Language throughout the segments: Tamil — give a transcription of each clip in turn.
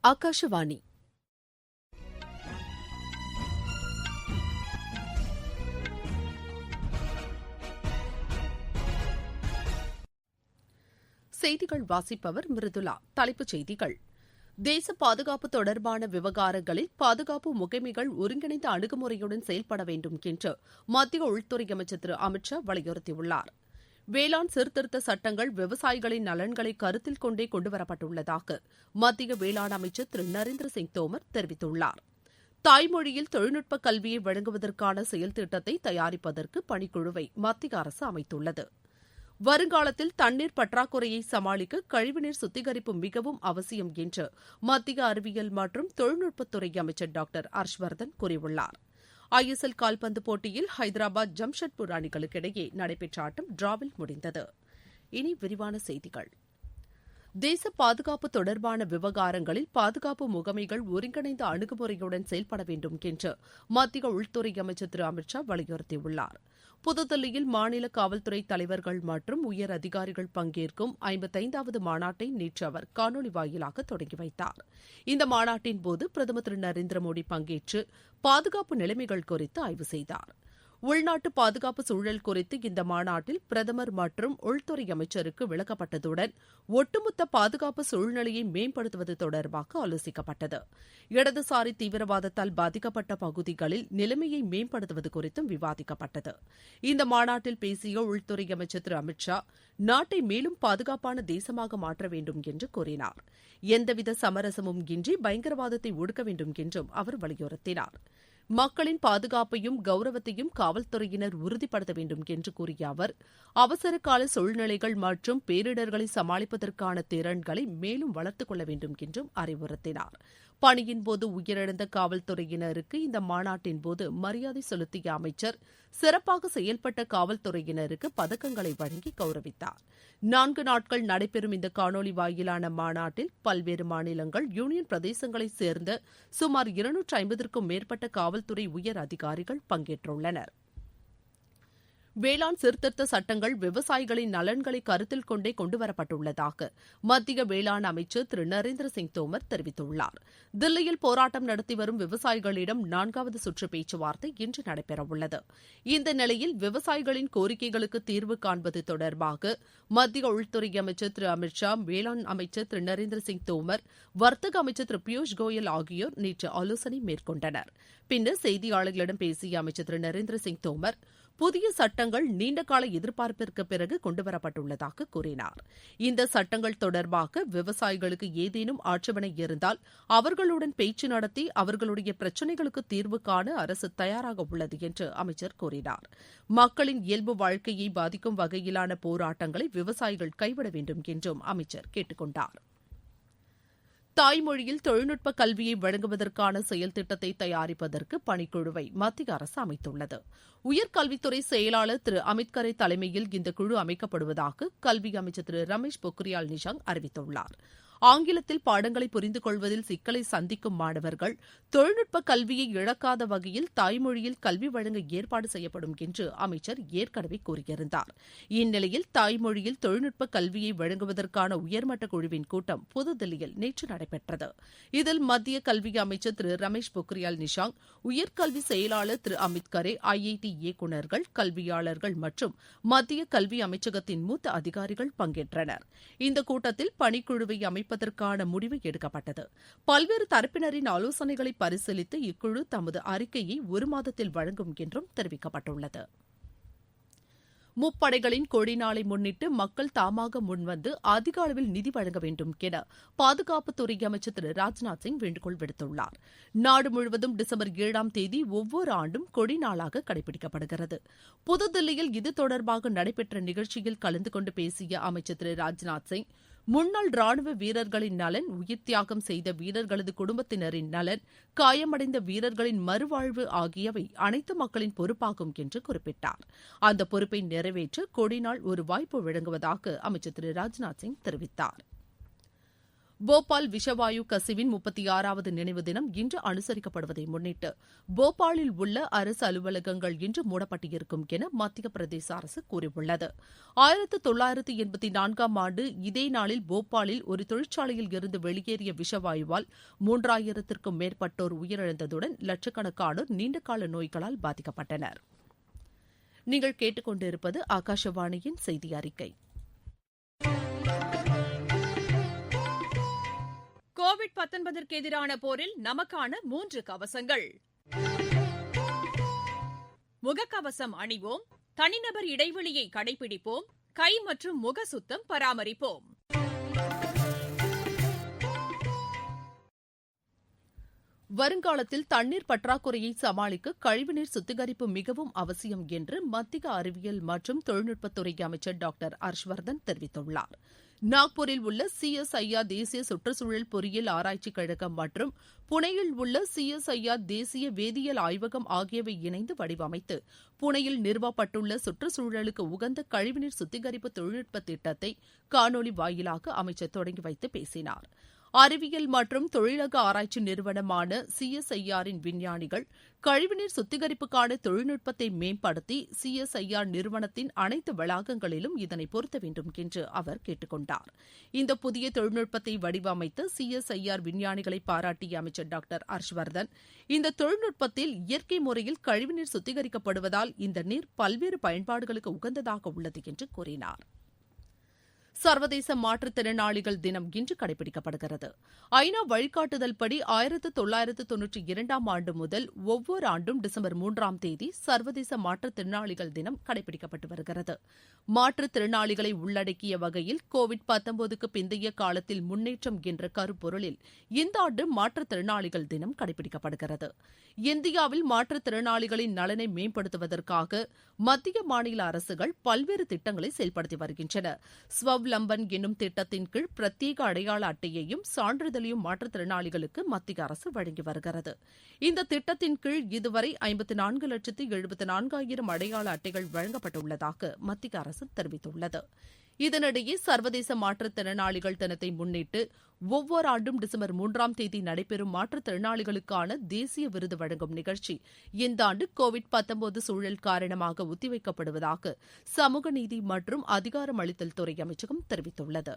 ஆகாஷவாணி செய்திகள் வாசிப்பவர் மிருதுளா. தலைப்புச் செய்திகள்: தேச பாதுகாப்பு தொடர்பான விவகாரங்களில் பாதுகாப்பு முகமைகள் ஒருங்கிணைந்த அணுகுமுறையுடன் செயல்பட வேண்டும் என்று மத்திய உள்துறை அமைச்சர் திரு அமித் ஷா வலியுறுத்தியுள்ளார். வேளாண் சீர்திருத்த சட்டங்கள் விவசாயிகளின் நலன்களை கருத்தில் கொண்டே கொண்டுவரப்பட்டுள்ளதாக மத்திய வேளாண் அமைச்சர் திரு நரேந்திர சிங் தோமர் தெரிவித்துள்ளார். தாய்மொழியில் தொழில்நுட்ப கல்வியை வழங்குவதற்கான செயல் திட்டத்தை தயாரிப்பதற்கு பணிக்குழுவை மத்திய அரசு அமைத்துள்ளது. வருங்காலத்தில் தண்ணீர் பற்றாக்குறையை சமாளிக்க கழிவுநீர் சுத்திகரிப்பு மிகவும் அவசியம் என்று மத்திய அறிவியல் மற்றும் தொழில்நுட்பத்துறை அமைச்சர் டாக்டர் ஹர்ஷ்வர்தன் கூறியுள்ளார். ஐஎஸ்எல் கால்பந்து போட்டியில் ஹைதராபாத் ஜம்ஷெட்பூர் அணிகளுக்கிடையே நடைபெற்ற ஆட்டம் டிராவில் முடிந்தது. இனி விரிவான செய்திகள். தேச பாதுகாப்பு தொடர்பான விவகாரங்களில் பாதுகாப்பு முகமைகள் ஒருங்கிணைந்த அணுகுமுறையுடன் செயல்பட வேண்டும் என்று மத்திய உள்துறை அமைச்சர் திரு அமித் ஷா வலியுறுத்தியுள்ளார். புதுதில்லியில் மாநில காவல்துறை தலைவர்கள் மற்றும் உயர் அதிகாரிகள் பங்கேற்கும் 55வது மாநாட்டை நேற்று அவர் காணொலி வாயிலாக தொடங்கி வைத்தார். இந்த மாநாட்டின்போது பிரதமர் திரு நரேந்திர மோடி பங்கேற்று பாதுகாப்பு நிலைமைகள் குறித்து ஆய்வு செய்தார். உள்நாட்டு பாதுகாப்பு சூழல் குறித்து இந்த மாநாட்டில் பிரதமர் மற்றும் உள்துறை அமைச்சருக்கு விளக்கப்பட்டதுடன் ஒட்டுமொத்த பாதுகாப்பு சூழ்நிலையை மேம்படுத்துவது தொடர்பாக ஆலோசிக்கப்பட்டது. இடதுசாரி தீவிரவாதத்தால் பாதிக்கப்பட்ட பகுதிகளில் நிலைமையை மேம்படுத்துவது குறித்தும் விவாதிக்கப்பட்டது. இந்த மாநாட்டில் பேசிய உள்துறை அமைச்சர் திரு அமித் ஷா, நாட்டை மேலும் பாதுகாப்பான தேசமாக மாற்ற வேண்டும் என்று கூறினார். எந்தவித சமரசமும் இன்றி பயங்கரவாதத்தை ஒடுக்க வேண்டும் என்றும் அவர் வலியுறுத்தினார். மக்களின் பாதுகாப்பையும் கௌரவத்தையும் காவல்துறையினர் உறுதிப்படுத்த வேண்டும் என்று கூறிய அவர், அவசரகால சூழ்நிலைகள் மற்றும் பேரிடர்களை சமாளிப்பதற்கான திறன்களை மேலும் வளர்த்துக் கொள்ள வேண்டும் என்றும் அறிவுறுத்தினார். பணியின்போது உயிரிழந்த காவல்துறையினருக்கு இந்த மாநாட்டின்போது மரியாதை செலுத்திய அமைச்சர், சிறப்பாக செயல்பட்ட காவல்துறையினருக்கு பதக்கங்களை வழங்கி கௌரவித்தார். 4 நாட்கள் நடைபெறும் இந்த காணொலி வாயிலான மாநாட்டில் பல்வேறு மாநிலங்கள், யூனியன் பிரதேசங்களைச் சேர்ந்த சுமார் 250க்கும் மேற்பட்ட காவல்துறை உயர் அதிகாரிகள் பங்கேற்றுள்ளனர். வேளாண் சீர்திருத்த சட்டங்கள் விவசாயிகளின் நலன்களை கருத்தில் கொண்டே கொண்டுவரப்பட்டுள்ளதாக மத்திய வேளாண் அமைச்சர் திரு நரேந்திர சிங் தோமர் தெரிவித்துள்ளார். தில்லியில் போராட்டம் நடத்தி வரும் விவசாயிகளிடம் 4வது சுற்று பேச்சுவார்த்தை இன்று நடைபெறவுள்ளது. இந்த நிலையில் விவசாயிகளின் கோரிக்கைகளுக்கு தீர்வு காண்பது தொடர்பாக மத்திய உள்துறை அமைச்சர் திரு அமித் ஷா, வேளாண் அமைச்சர் திரு நரேந்திர சிங் தோமர், வர்த்தக அமைச்சர் திரு பியூஷ் கோயல் ஆகியோர் நேற்று ஆலோசனை மேற்கொண்டனர். பின்னர் செய்தியாளர்களிடம் பேசிய அமைச்சர் திரு நரேந்திர சிங் தோமர், புதிய சட்டங்கள் நீண்டகால எதிர்பார்ப்பிற்கு பிறகு கொண்டுவரப்பட்டுள்ளதாக கூறினார். இந்த சட்டங்கள் தொடர்பாக விவசாயிகளுக்கு ஏதேனும் ஆட்சேபனை இருந்தால் அவர்களுடன் பேச்சு நடத்தி அவர்களுடைய பிரச்சினைகளுக்கு தீர்வு காண அரசு தயாராக உள்ளது என்று அமைச்சர் கூறினார். மக்களின் இயல்பு வாழ்க்கையை பாதிக்கும் வகையிலான போராட்டங்களை விவசாயிகள் கைவிட வேண்டும் என்றும் அமைச்சர் கேட்டுக் கொண்டார். தாய்மொழியில் தொழில்நுட்ப கல்வியை வழங்குவதற்கான செயல் திட்டத்தை தயாரிப்பதற்கு பணிக்குழுவை மத்திய அரசு அமைத்துள்ளது. உயர்கல்வித்துறை செயலாளர் திரு அமித் கரே தலைமையில் இந்த குழு அமைக்கப்படுவதாக கல்வி அமைச்சர் திரு ரமேஷ் பொக்ரியால் நிஷாங்க் அறிவித்துள்ளார். ஆங்கிலத்தில் பாடங்களை புரிந்து கொள்வதில் சிக்கலை சந்திக்கும் மாணவர்கள் தொழில்நுட்ப கல்வியை இழக்காத வகையில் தாய்மொழியில் கல்வி வழங்க ஏற்பாடு செய்யப்படும் என்று அமைச்சர் ஏற்கனவே கூறியிருந்தார். இந்நிலையில் தாய்மொழியில் தொழில்நுட்ப கல்வியை வழங்குவதற்கான உயர்மட்ட குழுவின் கூட்டம் புதுதில்லியில் நேற்று நடைபெற்றது. இதில் மத்திய கல்வி அமைச்சர் திரு ரமேஷ் பொக்ரியால் நிஷாங்க், உயர்கல்வி செயலாளர் திரு அமித் கரே, ஐஐடி இயக்குநர்கள், கல்வியாளர்கள் மற்றும் மத்திய கல்வி அமைச்சகத்தின் மூத்த அதிகாரிகள் பங்கேற்றனர். இந்த கூட்டத்தில் பணிக்குழுவை அமைப்பதற்கான முடிவு எடுக்கப்பட்டது. பல்வேறு தரப்பினரின் ஆலோசனைகளை பரிசீலித்து இக்குழு தமது அறிக்கையை 1 மாதத்தில் வழங்கும் என்றும் தெரிவிக்கப்பட்டுள்ளது. முப்படைகளின் கொடி நாளை முன்னிட்டு மக்கள் தாமாக முன்வந்து அதிக அளவில் நிதி வழங்க வேண்டும் என பாதுகாப்புத்துறை அமைச்சர் திரு ராஜ்நாத் சிங் வேண்டுகோள் விடுத்துள்ளார். நாடு முழுவதும் டிசம்பர் 7ஆம் தேதி ஒவ்வொரு ஆண்டும் கொடி நாளாக கடைபிடிக்கப்படுகிறது. புதுதில்லியில் இது தொடர்பாக நடைபெற்ற நிகழ்ச்சியில் கலந்து கொண்டு பேசிய அமைச்சர் திரு ராஜ்நாத் சிங், முன்னாள் ராணுவ வீரர்களின் நலன், உயிர் தியாகம் செய்த வீரர்களது குடும்பத்தினரின் நலன், காயமடைந்த வீரர்களின் மறுவாழ்வு ஆகியவை அனைத்து மக்களின் பொறுப்பாகும் என்று குறிப்பிட்டார். அந்த பொறுப்பை நிறைவேற்ற கொடிநாள் ஒரு வாய்ப்பு வழங்குவதாக அமைச்சர் திரு ராஜ்நாத் சிங் தெரிவித்தார். போபால் விஷவாயு கசிவின் 36வது நினைவு தினம் இன்று அனுசரிக்கப்படுவதை முன்னிட்டு போபாலில் உள்ள அரசு அலுவலகங்கள் இன்று மூடப்பட்டிருக்கும் என மத்திய பிரதேச அரசு கூறியுள்ளது. 1984ஆம் ஆண்டு இதே நாளில் போபாலில் ஒரு தொழிற்சாலையில் இருந்து வெளியேறிய விஷவாயுவால் 3000த்திற்கும் மேற்பட்டோர் உயிரிழந்ததுடன் லட்சக்கணக்கானோர் நீண்டகால நோய்களால் பாதிக்கப்பட்டனர். நீங்கள் கேட்டுக்கொண்டிருப்பது ஆகாஷவாணியின் செய்தி அறிக்கை. கோவிட்-19ற்கு எதிரான போரில் நமக்கான 3 கவசங்கள். முகக்கவசம் அணிவோம், தனிநபர் இடைவெளியை கடைபிடிப்போம், கை மற்றும் முக சுத்தம் பராமரிப்போம். வருங்காலத்தில் தண்ணீர் பற்றாக்குறையை சமாளிக்க கழிவுநீர் சுத்திகரிப்பு மிகவும் அவசியம் என்று மத்திய அறிவியல் மற்றும் தொழில்நுட்பத்துறை அமைச்சர் டாக்டர் ஹர்ஷ்வர்தன் தெரிவித்துள்ளார். நாக்பூரில் உள்ள சிஎஸ்ஐஆர் தேசிய சுற்றுச்சூழல் பொறியியல் ஆராய்ச்சிக் கழகம் மற்றும் புனேயில் உள்ள சிஎஸ்ஐஆர் தேசிய வேதியியல் ஆய்வகம் ஆகியவை இணைந்து வடிவமைத்து புனேயில் நிறுவப்பட்டுள்ள சுற்றுச்சூழலுக்கு உகந்த கழிவுநீர் சுத்திகரிப்பு தொழில்நுட்ப திட்டத்தை காணொலி வாயிலாக அமைச்சர் தொடங்கி வைத்து பேசினார். அறிவியல் மற்றும் தொழிலக ஆராய்ச்சி நிறுவனமான சிஎஸ்ஐஆரின் விஞ்ஞானிகள் கழிவுநீர் சுத்திகரிப்புக்கான தொழில்நுட்பத்தை மேம்படுத்தி சிஎஸ்ஐஆர் நிறுவனத்தின் அனைத்து வளாகங்களிலும் இதனை பொருத்த வேண்டும் என்று அவர் கேட்டுக் கொண்டார். இந்த புதிய தொழில்நுட்பத்தை வடிவமைத்த சிஎஸ்ஐஆர் விஞ்ஞானிகளை பாராட்டிய அமைச்சர் டாக்டர் ஹர்ஷ்வர்தன், இந்த தொழில்நுட்பத்தில் இயற்கை முறையில் கழிவுநீர் சுத்திகரிக்கப்படுவதால் இந்த நீர் பல்வேறு பயன்பாடுகளுக்கு உகந்ததாக உள்ளது என்று கூறினார். சர்வதேச மாற்றுத்திறனாளிகள் தினம் இன்று கடைபிடிக்கப்படுகிறது. ஐநா வழிகாட்டுதல்படி 1992ஆம் ஆண்டு முதல் ஒவ்வொரு ஆண்டும் டிசம்பர் 3ஆம் தேதி சர்வதேச மாற்றுத்திறனாளிகள் தினம் கடைபிடிக்கப்பட்டு வருகிறது. மாற்றுத்திறனாளிகளை உள்ளடக்கிய வகையில் கோவிட்-19க்கு பிந்தைய காலத்தில் முன்னேற்றம் என்ற கருப்பொருளில் இந்த ஆண்டு மாற்றுத்திறனாளிகள் தினம் கடைபிடிக்கப்படுகிறது. இந்தியாவில் மாற்றுத்திறனாளிகளின் நலனை மேம்படுத்துவதற்காக மத்திய மாநில அரசுகள் பல்வேறு திட்டங்களை செயல்படுத்தி வருகின்றன. ஸ்வவ்லம்பன் என்னும் திட்டத்தின் கீழ் பிரத்யேக அடையாள அட்டையையும் சான்றிதழையும் மாற்றுத்திறனாளிகளுக்கு மத்திய அரசு வழங்கி வருகிறது. இந்த திட்டத்தின் கீழ் இதுவரை 54,74,000 அடையாள அட்டைகள் வழங்கப்பட்டுள்ளதாக மத்திய அரசு தெரிவித்துள்ளது. இதனிடையே சர்வதேச மாற்றுத்திறனாளிகள் தினத்தை முன்னிட்டு ஒவ்வொரு ஆண்டும் டிசம்பர் 3ஆம் தேதி நடைபெறும் மாற்றுத்திறனாளிகளுக்கான தேசிய விருது வழங்கும் நிகழ்ச்சி இந்த ஆண்டு கோவிட்-19 சூழல் காரணமாக ஒத்திவைக்கப்படுவதாக சமூக நீதி மற்றும் அதிகாரமளித்தல் துறை அமைச்சகம் தெரிவித்துள்ளது.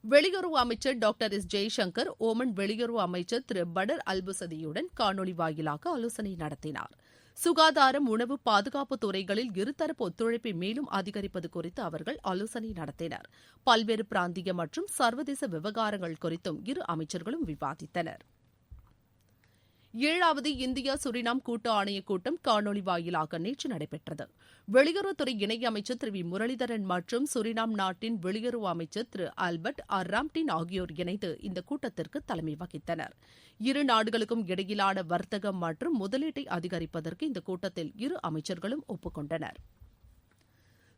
வெளியுறவு அமைச்சர் டாக்டர் எஸ். ஜெய்சங்கர் ஓமன் வெளியுறவு அமைச்சர் திரு படர் அல்புசதியுடன் காணொலி வாயிலாக ஆலோசனை நடத்தினார். சுகாதாரம், உணவு பாதுகாப்பு துறைகளில் இருதரப்பு ஒத்துழைப்பை மேலும் அதிகரிப்பது குறித்து அவர்கள் ஆலோசனை நடத்தினர். பல்வேறு பிராந்திய மற்றும் சர்வதேச விவகாரங்கள் குறித்தும் இரு அமைச்சர்களும் விவாதித்தனர். 7வது இந்தியா சுரினாம் கூட்டு ஆணையக் கூட்டம் காணொலி வாயிலாக நேற்று நடைபெற்றது. வெளியுறவுத்துறை இணையமைச்சர் திரு வி முரளிதரன் மற்றும் சுரினாம் நாட்டின் வெளியுறவு அமைச்சர் திரு ஆல்பர்ட் ராம்டின் ஆகியோர் இணைந்து இந்த கூட்டத்திற்கு தலைமை வகித்தனர். இரு நாடுகளுக்கும் இடையிலான வர்த்தகம் மற்றும் முதலீட்டை அதிகரிப்பதற்கு இந்த கூட்டத்தில் இரு அமைச்சர்களும் ஒப்புக்கொண்டனர்.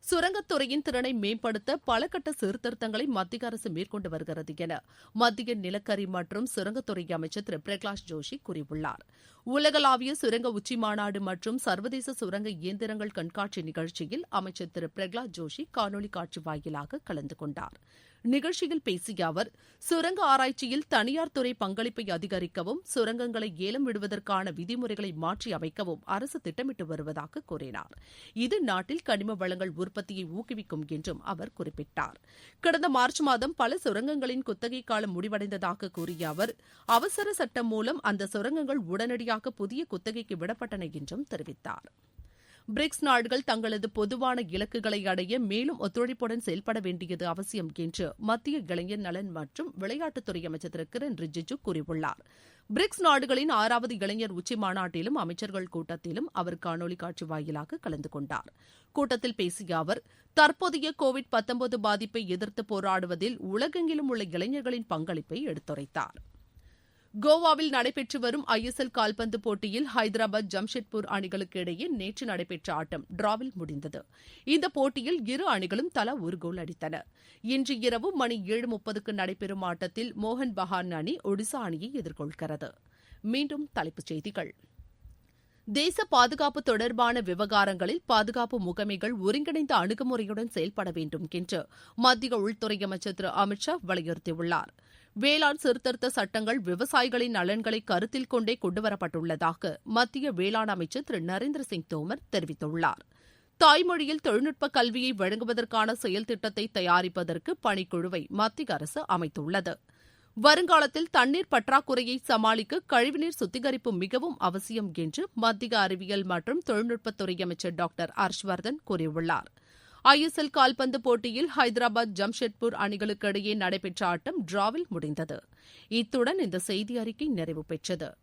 சுரங்கத்துறையின் திறனை மேம்படுத்த பல கட்ட சீர்திருத்தங்களை மத்திய அரசு மேற்கொண்டு வருகிறது என மத்திய நிலக்கரி மற்றும் சுரங்கத்துறை அமைச்சர் திரு பிரகலாத் ஜோஷி கூறியுள்ளார். உலகளாவிய சுரங்க உச்சிமாநாடு மற்றும் சர்வதேச சுரங்க இயந்திரங்கள் கண்காட்சி நிகழ்ச்சியில் அமைச்சர் திரு பிரகலாத் ஜோஷி காணொலி காட்சி வாயிலாக கலந்து கொண்டார். நிகழ்ச்சியில் பேசிய அவர், சுரங்க ஆராய்ச்சியில் தனியார் துறை பங்களிப்பை அதிகரிக்கவும் சுரங்கங்களை ஏலம் விடுவதற்கான விதிமுறைகளை மாற்றி அமைக்கவும் அரசு திட்டமிட்டு வருவதாக கூறினார். இது நாட்டில் கனிம வளங்கள் உற்பத்தியை ஊக்குவிக்கும் என்றும் அவர் குறிப்பிட்டார். கடந்த மார்ச் மாதம் பல சுரங்கங்களின் குத்தகை காலம் முடிவடைந்ததாக கூறிய அவர், அவசர சட்டம் மூலம் அந்த சுரங்கங்கள் உடனடியாக புதிய குத்தகைக்கு விடப்பட்டன என்றும் தெரிவித்தார். பிரிக்ஸ் நாடுகள் தங்களது பொதுவான இலக்குகளை அடைய மேலும் ஒத்துழைப்புடன் செயல்பட வேண்டியது அவசியம் என்று மத்திய இளைஞர் நலன் மற்றும் விளையாட்டுத்துறை அமைச்சர் திரு கிரண் ரிஜிஜு கூறியுள்ளார். பிரிக்ஸ் நாடுகளின் 6வது இளைஞர் உச்சி மாநாட்டிலும் அமைச்சர்கள் கூட்டத்திலும் அவர் காணொலி காட்சி வாயிலாக கலந்து கொண்டார். கூட்டத்தில் பேசிய அவர், தற்போதைய கோவிட்-19 பாதிப்பை எதிர்த்து போராடுவதில் உலகெங்கிலும் உள்ள இளைஞர்களின் பங்களிப்பை எடுத்துரைத்தார். கோவாவில் நடைபெற்று வரும் ISL கால்பந்து போட்டியில் ஹைதராபாத், ஜம்ஷெட்பூர் அணிகளுக்கு இடையே நேற்று நடைபெற்ற ஆட்டம் டிராவில் முடிந்தது. இந்த போட்டியில் இரு அணிகளும் தலா ஒரு கோல் அடித்தன. இன்று இரவு மணி 7:30க்கு நடைபெறும் ஆட்டத்தில் மோகன் பகான் அணி ஒடிசா அணியை எதிர்கொள்கிறது. மீண்டும் தலைப்புச் செய்திகள். தேச பாதுகாப்பு தொடர்பான விவகாரங்களில் பாதுகாப்பு முகமைகள் ஒருங்கிணைந்த அணுகுமுறையுடன் செயல்பட வேண்டும் என்று மத்திய உள்துறை அமைச்சர் திரு அமித் ஷா வலியுறுத்தியுள்ளார். வேளாண் சீர்திருத்த சட்டங்கள் விவசாயிகளின் நலன்களை கருத்தில் கொண்டே கொண்டுவரப்பட்டுள்ளதாக மத்திய வேளாண் அமைச்சர் திரு நரேந்திர சிங் தோமர் தெரிவித்துள்ளார். தாய்மொழியில் தொழில்நுட்ப கல்வியை வழங்குவதற்கான செயல் திட்டத்தை தயாரிப்பதற்கு பணிக்குழுவை மத்திய அரசு அமைத்துள்ளது. வருங்காலத்தில் தண்ணீர் பற்றாக்குறையை சமாளிக்க கழிவுநீர் சுத்திகரிப்பு மிகவும் அவசியம் என்று மத்திய அறிவியல் மற்றும் தொழில்நுட்பத்துறை அமைச்சர் டாக்டர் ஹர்ஷ்வர்தன் கூறியுள்ளார். ஐஎஸ்எல் கால்பந்து போட்டியில் ஹைதராபாத் ஜம்ஷெட்பூர் அணிகளுக்கு இடையே நடைபெற்ற ஆட்டம் டிராவில் முடிந்தது. இத்துடன் இந்த செய்தி அறிக்கை நிறைவு பெற்றது.